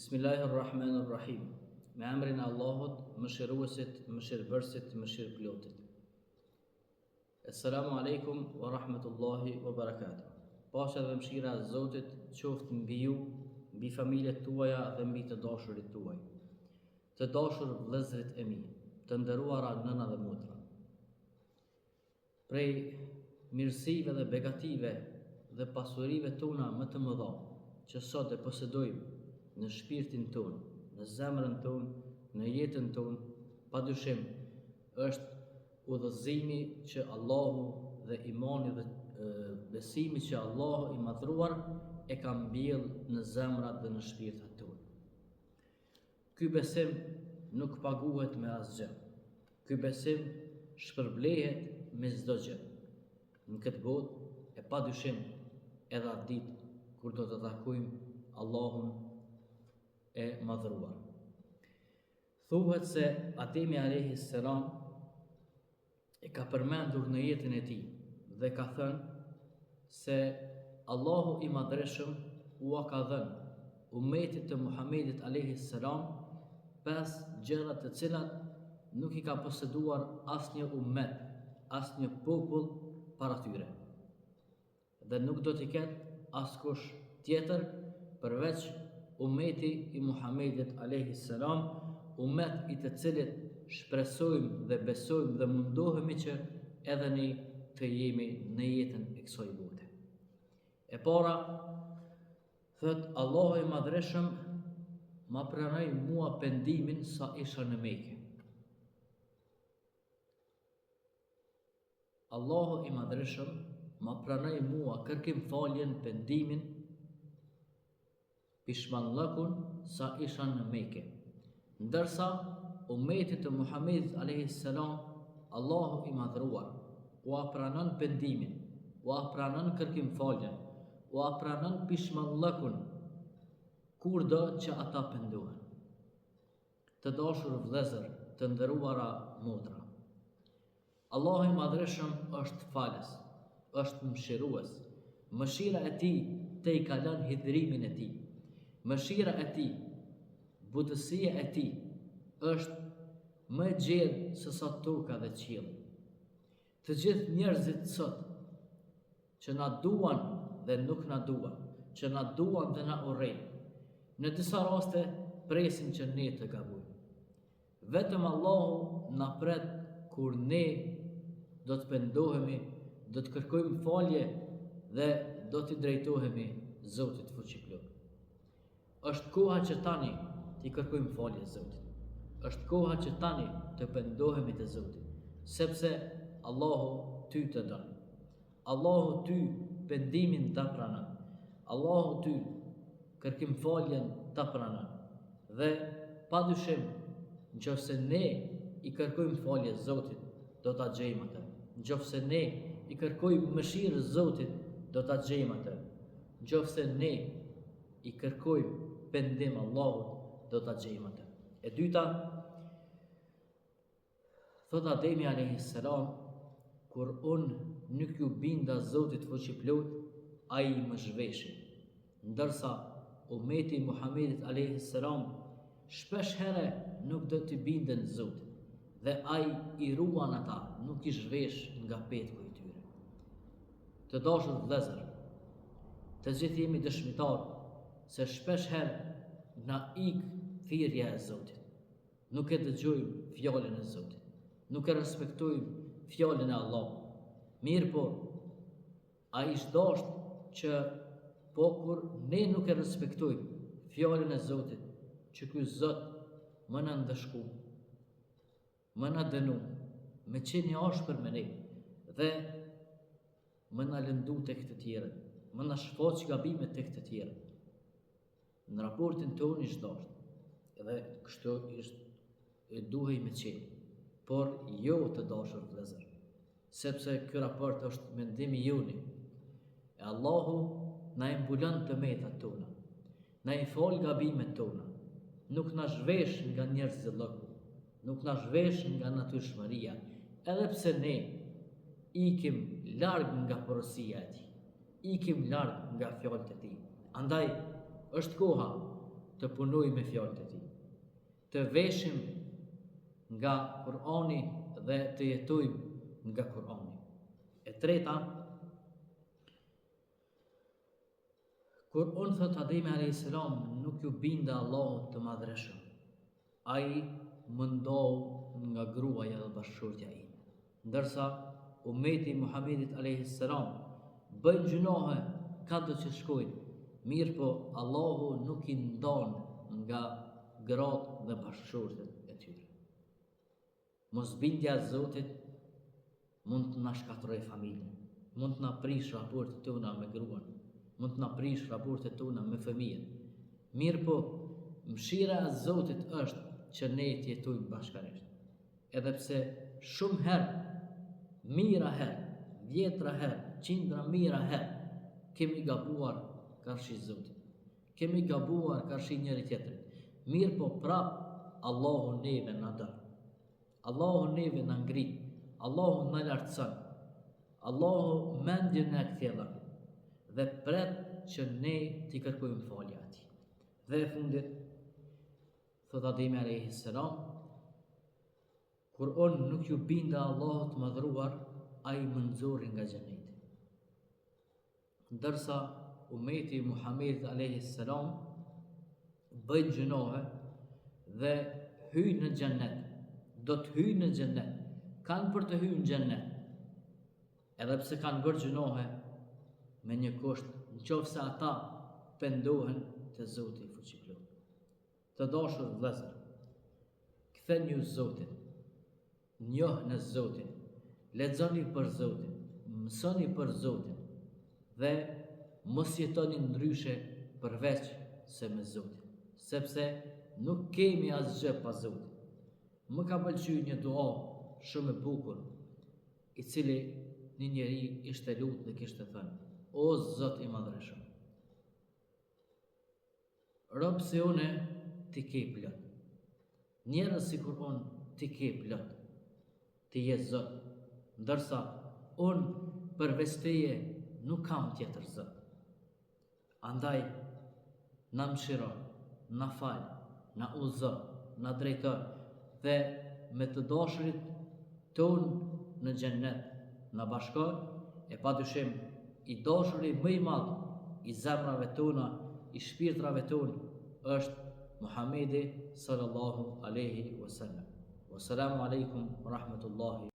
Bismillahirrahmanirrahim. Me emrin e Allahut, mëshiruesit, mëshirbërësit, mëshirëplotit. Assalamu alaikum wa rahmatullahi wa barakatuh. Paqja dhe mëshira e Zotit qoftë mbi ju, mbi familjet tuaja dhe mbi të dashurit tuaj. Të dashur vëllezërit e mi, të nderuara nëna dhe motra. Prej mirësive dhe begative dhe pasurive tona më të mëdha që sot e posedojmë në shpirtin ton, në zemrën ton, në jetën ton, padyshim është udhëzimi që Allahu dhe imani dhe besimi që Allahu i madhruar e ka mbjell në zemrat dhe në shpirtat ton. Ky besim nuk paguhet me asgjë. Ky besim shpërblehet me çdo gjë. Në këtë botë e padyshim edhe atë ditë kur do të takojmë Allahun e madhruar. Thuhet se Ademi alayhi salam e ka përmendur në jetën e tij dhe ka thënë se Allahu i madhreshëm ua ka dhënë ummetit të Muhamedit alayhi salam 5 gjëra të cilat nuk i ka poseduar asnjë ummet, asnjë popull para tyre. Dhe nuk do t'i ketë askush tjetër përveç ummeti i Muhamedit alayhi salam, ummet i të cilit shpresojmë dhe besojmë dhe mundohemi që edhe ne të jemi në jetën e kësaj bote. E para, thot Allahu i madhreshëm ma pranoi mua pendimin sa isha në Mekë. Allahu i madhreshëm ma pranoi mua kërkim faljen, pendimin, pishmallëkun sa isha në Mekë. Ndërsa ummetit të Muhamedit alayhi salam, Allahu i madhruar ua pranon pendimin, ua pranon kërkim faljen, ua pranon pishmallëkun kurdo që ata pendohen. Të dashur vëllezër, të nderuara motra, Allahu i madhreshëm është falës, është mëshirues. Mëshira e tij te i kalon hidhrimin e tij. Mëshira e tij, butësia e tij është më e gjerë se sa toka dhe qielli. Të gjithë njerëzit sot që na duan dhe nuk na duan, që na duan dhe na urrejnë, në disa raste presin që ne të gabojmë. Vetëm Allahu na pret kur ne do të pendohemi, do të kërkojmë falje dhe do të drejtohemi Zotit fuqiplot. Është koha që tani t'i kërkojmë falje Zotit. Është koha që tani të pendohemi te Zoti, sepse Allahu ty të don. Allahu ty pendimin ta pranon. Allahu ty kërkim faljen ta pranon. Dhe padyshim, nëse ne i kërkojmë falje Zotit, do ta gjejmë atë. Nëse ne i kërkojmë mëshirë Zotit, do ta gjejmë atë. Nëse ne i kërkojmë pendim Allahut, do ta gjejmë atë. E dyta, thot Ademi alayhi salam, kur unë nuk ju binda Zotit fuqiplot, ai më zhveshi. Ndërsa ummeti i Muhamedit alayhi salam shpesh herë nuk do t'i binden Zotit dhe ai i ruan ata, nuk i zhvesh nga petku i tyre. Të dashur vëllezër, të gjithë jemi dëshmitar se shpesh herë na ik thirrja e Zotit. Nuk e dëgjojmë fjalën e Zotit. Nuk e respektojmë fjalën e Allahut. Mirë po, ai s'dasht që po kur ne nuk e respektojmë fjalën e Zotit, që ky Zot më na ndëshku, më na dënu, me qenë i ashpër me ne dhe më na lëndu tek të tjerët, më na shfaq gabimet tek të tjerët. Në raportin tonë i s'dasht, edhe kështu e duhej me qenë, por jo të dashur vëllezër, sepse ky raport është mendimi joni. E Allahu na i mbulon të metat tona, na i fal gabimet tona, nuk na zhvesh nga njerëzillëku, nuk na zhvesh nga natyrshmëria, edhe pse ne ikim larg nga porosia e tij, ikim larg nga fjalët e tij. Andaj është koha të punojmë me fjalët e tij, të veshim nga Kur'ani dhe të jetojmë nga Kur'ani. E treta, kur unë thot Ademi a.s. nuk ju binda Allahut të madhreshëm, ai mundohu nga gruaja dhe bashkëshortja ime. Ndërsa ummeti Muhamedit a.s. bëjnë gjunohe ka do që shkojnë, mirë po Allahu nuk i ndon nga gratë dhe bashkëshortet e tyre. Mosbindja e Zotit mund të na shkatërrojë familjen, mund të na prish raportet tona me gruan, mund të na prish raportet tona me fëmijën. Mirë po, mëshira e Zotit është që ne të jetojmë bashkërisht. Edhe pse shumë herë, mira herë, vjetra herë, qindra mira herë, kemi gabuar karshi Zotit. Kemi gabuar karshi njëri tjetrit. Mirë po prap, Allahu neve na dën. Allahu neve na ngrit. Allahu na lartëson. Allahu mendjen e kthjellën dhe pret që ne t'i kërkojmë falje atij. Dhe e fundit, thot Ademi a.s. kur unë nuk ju binda Allahut madhruar, ai më nxorri nga xheneti. Ndërsa ummeti Muhamedit a.s. bëjnë gjunohe dhe hyjnë në xhennet, do të hyjnë në xhennet, kanë për të hyrë në xhennet, edhe pse kanë bërë gjunohe, me një kusht, nëse ata pendohen te Zoti i fuqiplot. Të dashur vëllezër, ktheni ju Zotin, njohni Zotin, lexoni për Zotin, mësoni për Zotin dhe mos jetoni ndryshe përveç se me Zotin, sepse nuk kemi asgjë pa Zotin. Më ka pëlqyer një dua shumë e bukur, i cili një njeri ishte lutë dhe kishte thënë: O Zot i madhreshëm, rob si une ti ke plot, njerëz sikur unë ti ke plot, ti je Zot, ndërsa unë përveç teje nuk kam tjetër Zot. Andaj, na mëshiro, na fal, na udhëzo, na drejto dhe me të dashurit ton në xhennet na bashko, e padyshim i dashuri më i madh i zemrave tona, i shpirtrave tonë është Muhamedi sallallahu alaihi wasallam. Wassalamu alaikum wa rahmatullahi